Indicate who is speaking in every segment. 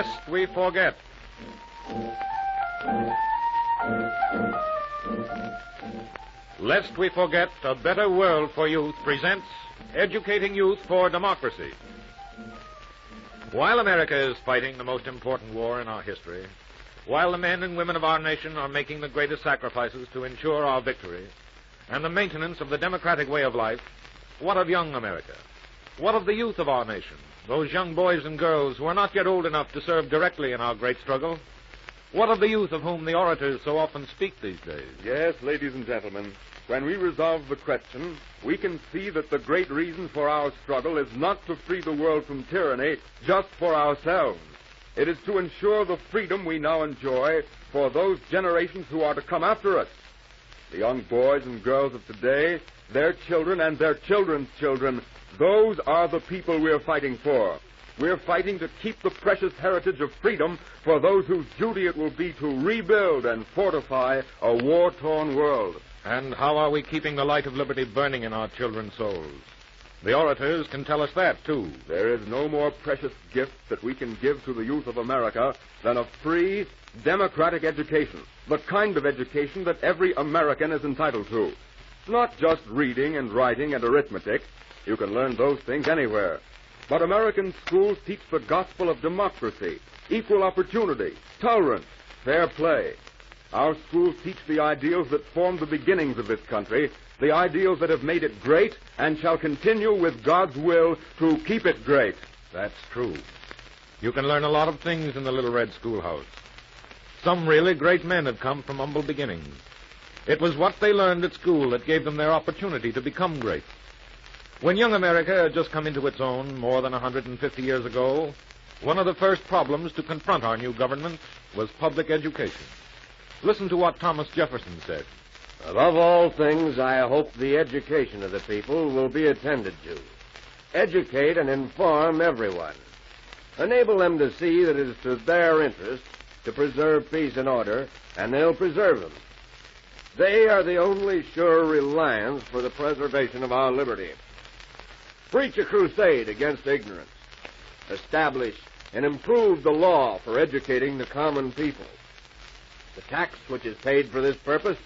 Speaker 1: Lest we forget. Lest we forget, A Better World for Youth presents Educating Youth for Democracy. While America is fighting the most important war in our history, while the men and women of our nation are making the greatest sacrifices to ensure our victory and the maintenance of the democratic way of life, what of young America? What of the youth of our nation, those young boys and girls who are not yet old enough to serve directly in our great struggle? What of the youth of whom the orators so often speak these days?
Speaker 2: Yes, ladies and gentlemen, when we resolve the question, we can see that the great reason for our struggle is not to free the world from tyranny just for ourselves. It is to ensure the freedom we now enjoy for those generations who are to come after us. The young boys and girls of today, their children and their children's children, those are the people we're fighting for. We're fighting to keep the precious heritage of freedom for those whose duty it will be to rebuild and fortify a war-torn world.
Speaker 1: And how are we keeping the light of liberty burning in our children's souls? The orators can tell us that, too.
Speaker 2: There is no more precious gift that we can give to the youth of America than a free, democratic education, the kind of education that every American is entitled to. Not just reading and writing and arithmetic. You can learn those things anywhere. But American schools teach the gospel of democracy, equal opportunity, tolerance, fair play. Our schools teach the ideals that formed the beginnings of this country, the ideals that have made it great and shall continue with God's will to keep it great.
Speaker 1: That's true. You can learn a lot of things in the Little Red Schoolhouse. Some really great men have come from humble beginnings. It was what they learned at school that gave them their opportunity to become great. When young America had just come into its own more than 150 years ago, one of the first problems to confront our new government was public education. Listen to what Thomas Jefferson said.
Speaker 3: Above all things, I hope the education of the people will be attended to. Educate and inform everyone. Enable them to see that it is to their interest to preserve peace and order, and they'll preserve them. They are the only sure reliance for the preservation of our liberty. Preach a crusade against ignorance. Establish and improve the law for educating the common people. The tax which is paid for this purpose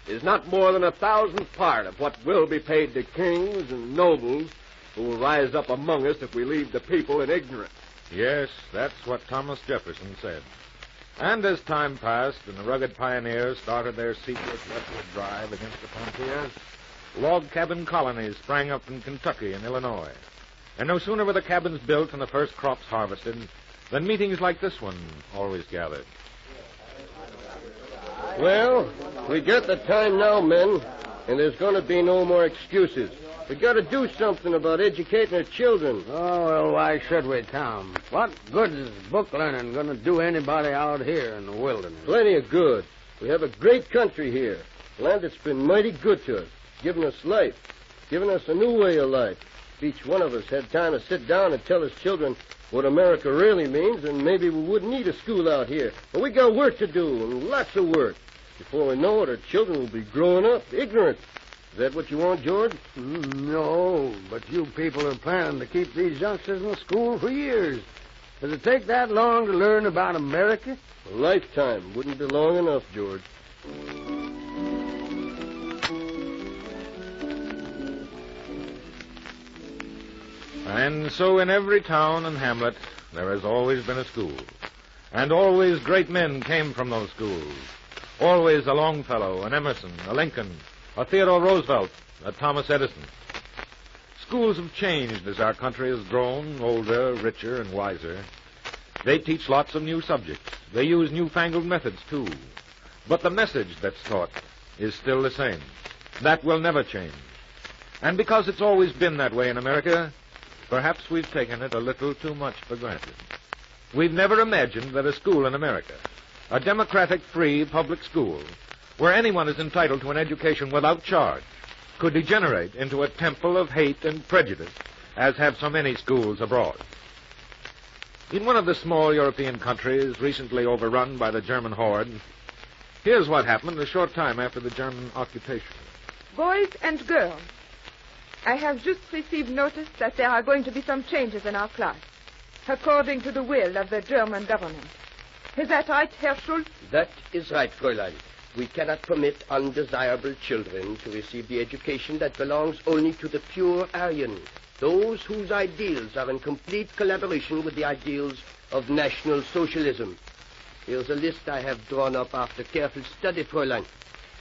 Speaker 3: is not more than 1,000th part of what will be paid to kings and nobles who will rise up among us if we leave the people in ignorance.
Speaker 1: Yes, that's what Thomas Jefferson said. And as time passed and the rugged pioneers started their secret westward drive against the frontiers, log cabin colonies sprang up in Kentucky and Illinois. And no sooner were the cabins built and the first crops harvested than meetings like this one always gathered.
Speaker 3: Well, we got the time now, men, and there's going to be no more excuses. We got to do something about educating our children.
Speaker 4: Oh, well, why should we, Tom? What good is book learning going to do anybody out here in the wilderness?
Speaker 3: Plenty of good. We have a great country here. Land that's been mighty good to us, giving us life, giving us a new way of life. If each one of us had time to sit down and tell his children what America really means, then maybe we wouldn't need a school out here. But we got work to do, and lots of work. Before we know it, our children will be growing up ignorant. Is that what you want, George?
Speaker 4: No, but you people are planning to keep these youngsters in school for years. Does it take that long to learn about America?
Speaker 3: A lifetime wouldn't be long enough, George.
Speaker 1: And so in every town and hamlet, there has always been a school. And always great men came from those schools. Always a Longfellow, an Emerson, a Lincoln, a Theodore Roosevelt, a Thomas Edison. Schools have changed as our country has grown older, richer, and wiser. They teach lots of new subjects. They use newfangled methods, too. But the message that's taught is still the same. That will never change. And because it's always been that way in America, perhaps we've taken it a little too much for granted. We've never imagined that a school in America, a democratic, free public school, where anyone is entitled to an education without charge, could degenerate into a temple of hate and prejudice, as have so many schools abroad. In one of the small European countries recently overrun by the German horde, here's what happened a short time after the German occupation.
Speaker 5: Boys and girls, I have just received notice that there are going to be some changes in our class. according to the will of the German government. Is that right, Herr Schultz?
Speaker 6: That is right, Fräulein. We cannot permit undesirable children to receive the education that belongs only to the pure Aryan, those whose ideals are in complete collaboration with the ideals of National Socialism. Here's a list I have drawn up after careful study, Fräulein.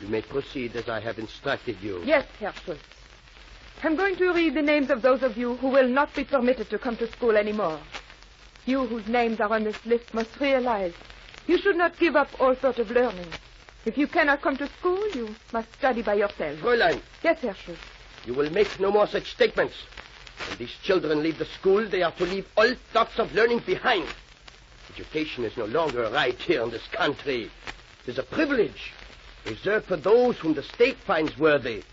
Speaker 6: You may proceed as I have instructed you.
Speaker 5: Yes, Herr Schultz. I'm going to read the names of those of you who will not be permitted to come to school anymore. You whose names are on this list must realize you should not give up all sort of learning. If you cannot come to school, you must study by yourself.
Speaker 6: Fräulein.
Speaker 5: Yes, Herr Schultz.
Speaker 6: You will make no more such statements. When these children leave the school, they are to leave all thoughts of learning behind. Education is no longer a right here in this country. It is a privilege reserved for those whom the state finds worthy.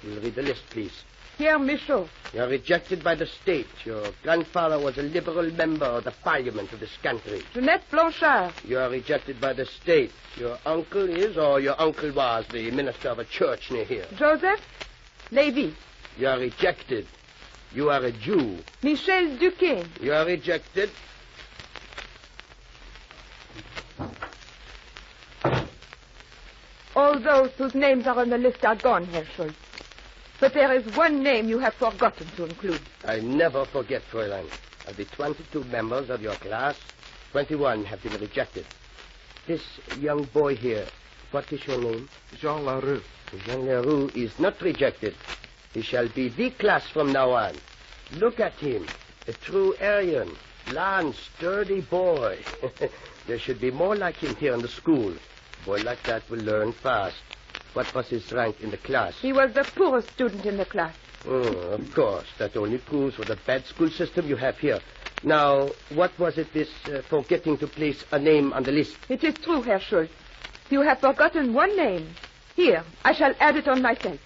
Speaker 6: You will read the list, please.
Speaker 5: Pierre Michaud.
Speaker 6: You are rejected by the state. Your grandfather was a liberal member of the parliament of this country.
Speaker 5: Jeanette Blanchard.
Speaker 6: You are rejected by the state. Your uncle is, or your uncle was, the minister of a church near here.
Speaker 5: Joseph Lévy.
Speaker 6: You are rejected. You are a Jew.
Speaker 5: Michel Duquesne.
Speaker 6: You are rejected.
Speaker 5: All those whose names are on the list are gone, Herr Schultz. But there is one name you have forgotten to include.
Speaker 6: I never forget, Fräulein. Of the 22 members of your class, 21 have been rejected. This young boy here, what is your name?
Speaker 7: Jean Larue.
Speaker 6: Jean Leroux is not rejected. He shall be the class from now on. Look at him, a true Aryan, blond, sturdy boy. There should be more like him here in the school. A boy like that will learn fast. What was his rank in the class?
Speaker 5: He was the poorest student in the class.
Speaker 6: Oh, of course. That only proves what a bad school system you have here. Now, what was it this forgetting to place a name on the list?
Speaker 5: It is true, Herr Schultz. You have forgotten one name. Here, I shall add it on myself.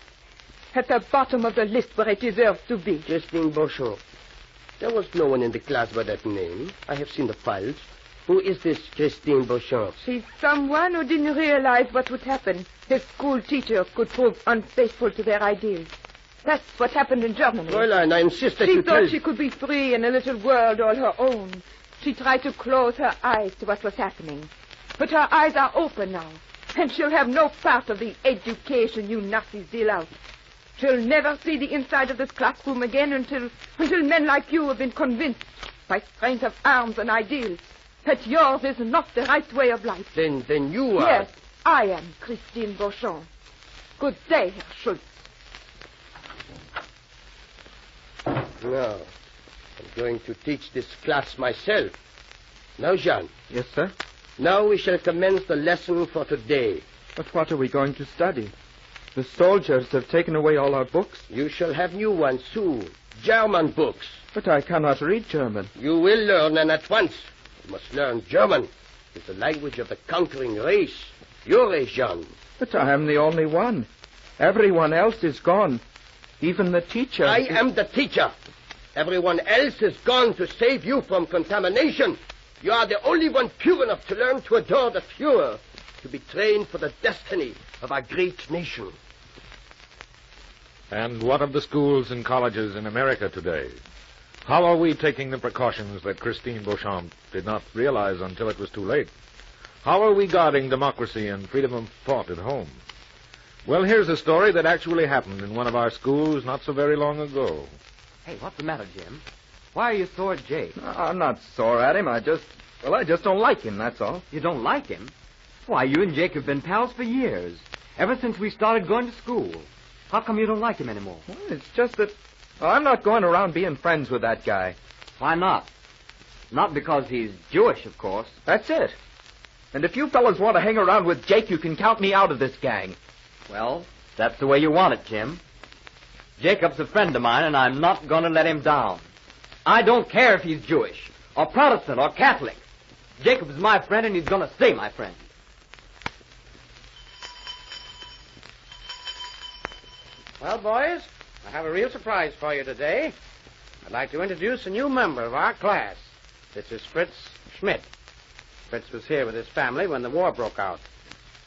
Speaker 5: At the bottom of the list where it deserves to be.
Speaker 6: Christine Beauchamp. There was no one in the class by that name. I have seen the files. Who is this Christine Beauchamp?
Speaker 5: She's someone who didn't realize what would happen if school teachers could prove unfaithful to their ideals. That's what happened in Germany.
Speaker 6: Fräulein, I insist that
Speaker 5: She
Speaker 6: you
Speaker 5: thought
Speaker 6: tell...
Speaker 5: she could be free in a little world all her own. She tried to close her eyes to what was happening. But her eyes are open now, and she'll have no part of the education you Nazis deal out. She'll never see the inside of this classroom again until men like you have been convinced, by strength of arms and ideals, that yours is not the right way of life.
Speaker 6: Then you are...
Speaker 5: Yes, I am Christine Beauchamp. Good day, Herr Schultz.
Speaker 6: No. I'm going to teach this class myself. Now, Jean.
Speaker 7: Yes, sir?
Speaker 6: Now we shall commence the lesson for today.
Speaker 7: But what are we going to study? The soldiers have taken away all our books.
Speaker 6: You shall have new ones soon. German books.
Speaker 7: But I cannot read German.
Speaker 6: You will learn, and at once. You must learn German. It's the language of the conquering race. Your race, Jean.
Speaker 7: But I am the only one. Everyone else is gone. Even the teacher.
Speaker 6: I am the teacher. Everyone else is gone to save you from contamination. You are the only one pure enough to learn to adore the Fuhrer, to be trained for the destiny of our great nation.
Speaker 1: And what of the schools and colleges in America today? How are we taking the precautions that Christine Beauchamp did not realize until it was too late? How are we guarding democracy and freedom of thought at home? Well, here's a story that actually happened in one of our schools not so very long ago.
Speaker 8: Hey, what's the matter, Jim? Why are you sore at Jake?
Speaker 7: I'm not sore at him. I just don't like him, that's all.
Speaker 8: You don't like him? Why, you and Jake have been pals for years. Ever since we started going to school. How come you don't like him anymore?
Speaker 7: Well, it's just that I'm not going around being friends with that guy.
Speaker 8: Why not? Not because he's Jewish, of course.
Speaker 7: That's it. And if you fellas want to hang around with Jake, you can count me out of this gang.
Speaker 8: Well, that's the way you want it, Jim. Jacob's a friend of mine, and I'm not going to let him down. I don't care if he's Jewish, or Protestant, or Catholic. Jacob's my friend, and he's going to stay my friend.
Speaker 9: Well, boys, I have a real surprise for you today. I'd like to introduce a new member of our class. This is Fritz Schmidt. Fritz was here with his family when the war broke out,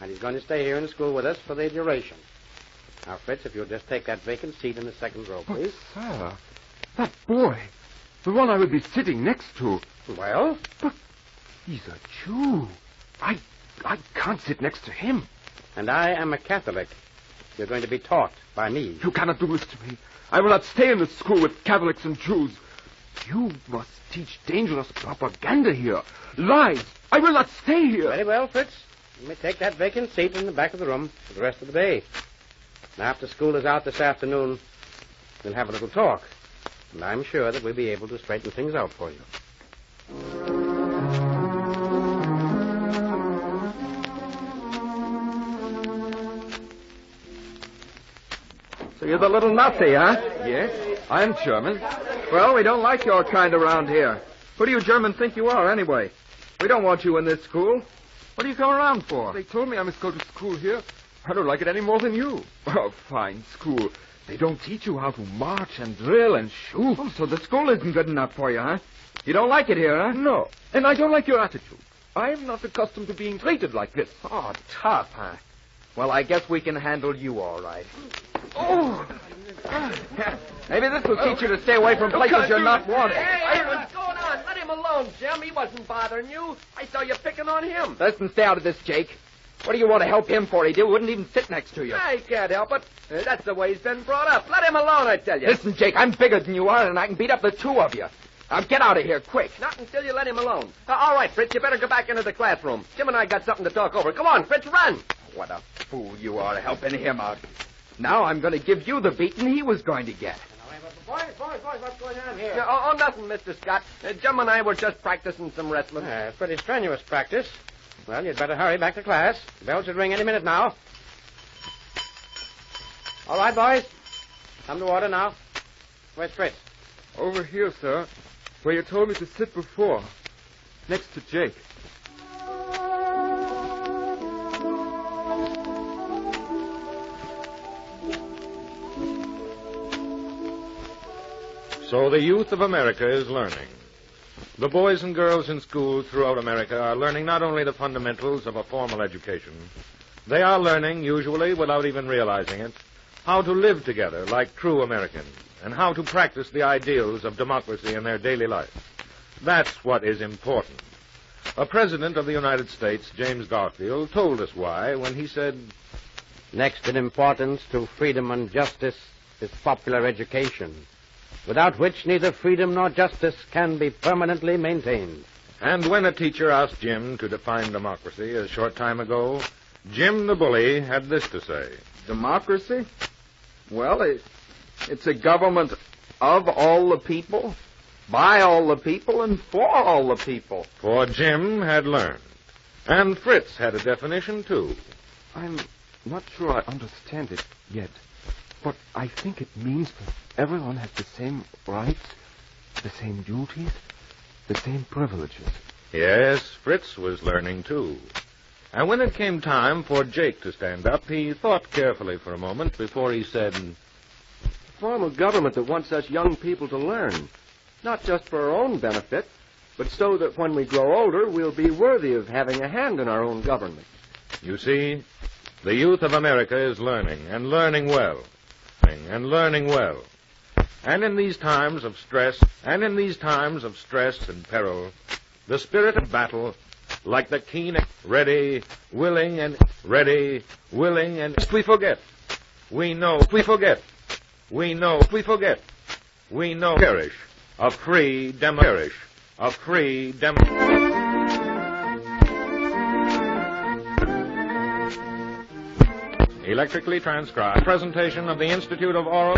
Speaker 9: and he's going to stay here in the school with us for the duration. Now, Fritz, if you'll just take that vacant seat in the second row, please.
Speaker 7: Sir, that boy.
Speaker 2: The one I will be sitting next to.
Speaker 9: Well?
Speaker 2: But he's a Jew. I can't sit next to him.
Speaker 9: And I am a Catholic. You're going to be taught by me.
Speaker 2: You cannot do this to me. I will not stay in this school with Catholics and Jews. You must teach dangerous propaganda here. Lies. I will not stay here.
Speaker 9: Very well, Fritz. You may take that vacant seat in the back of the room for the rest of the day. And after school is out this afternoon, we'll have a little talk. And I'm sure that we'll be able to straighten things out for you.
Speaker 7: So you're the little Nazi, huh?
Speaker 2: Yes, I'm German.
Speaker 7: Well, we don't like your kind around here. Who do you Germans think you are, anyway? We don't want you in this school. What do you come around for?
Speaker 2: They told me I must go to school here. I don't like it any more than you. Oh, fine school. They don't teach you how to march and drill and shoot.
Speaker 7: Oh, so the school isn't good enough for you, huh? You don't like it here, huh?
Speaker 2: No, and I don't like your attitude. I'm not accustomed to being treated like this.
Speaker 7: Oh, tough, huh? Well, I guess we can handle you all right.
Speaker 2: Oh!
Speaker 7: Maybe this will teach you to stay away from places you're not wanted.
Speaker 6: Hey, what's going on? Let him alone, Jim. He wasn't bothering you. I saw you picking on him.
Speaker 7: Listen, stay out of this, Jake. What do you want to help him for? He wouldn't even sit next to you.
Speaker 6: I can't help it. That's the way he's been brought up. Let him alone, I tell you.
Speaker 7: Listen, Jake, I'm bigger than you are, and I can beat up the two of you. Now get out of here, quick.
Speaker 6: Not until you let him alone. All right, Fritz, you better go back into the classroom. Jim and I got something to talk over. Come on, Fritz, run.
Speaker 7: What a fool you are helping him out. Now I'm going to give you the beating he was going to get.
Speaker 9: Boys, what's going on here?
Speaker 6: Nothing, Mr. Scott. Jim and I were just practicing some wrestling.
Speaker 9: Pretty strenuous practice. Well, you'd better hurry back to class. The bell should ring any minute now. All right, boys. Come to order now. Where's Fritz?
Speaker 2: Over here, sir, where you told me to sit before. Next to Jake.
Speaker 1: So the youth of America is learning. The boys and girls in schools throughout America are learning not only the fundamentals of a formal education, they are learning, usually without even realizing it, how to live together like true Americans and how to practice the ideals of democracy in their daily life. That's what is important. A president of the United States, James Garfield, told us why when he said,
Speaker 9: Next in importance to freedom and justice is popular education, without which neither freedom nor justice can be permanently maintained.
Speaker 1: And when a teacher asked Jim to define democracy a short time ago, Jim the bully had this to say.
Speaker 7: Democracy? Well, it's a government of all the people, by all the people, and for all the people.
Speaker 1: For Jim had learned. And Fritz had a definition, too.
Speaker 2: I'm not sure I understand it yet, but I think it means that everyone has the same rights, the same duties, the same privileges.
Speaker 1: Yes, Fritz was learning, too. And when it came time for Jake to stand up, he thought carefully for a moment before he said,
Speaker 10: Form of government that wants us young people to learn, not just for our own benefit, but so that when we grow older, we'll be worthy of having a hand in our own government.
Speaker 1: You see, the youth of America is learning, and learning well, and learning well. And in these times of stress, and peril, the spirit of battle, like the keen, ready, willing, and we forget. We know, perish, a free Electrically transcribed. Presentation of the Institute of Oral...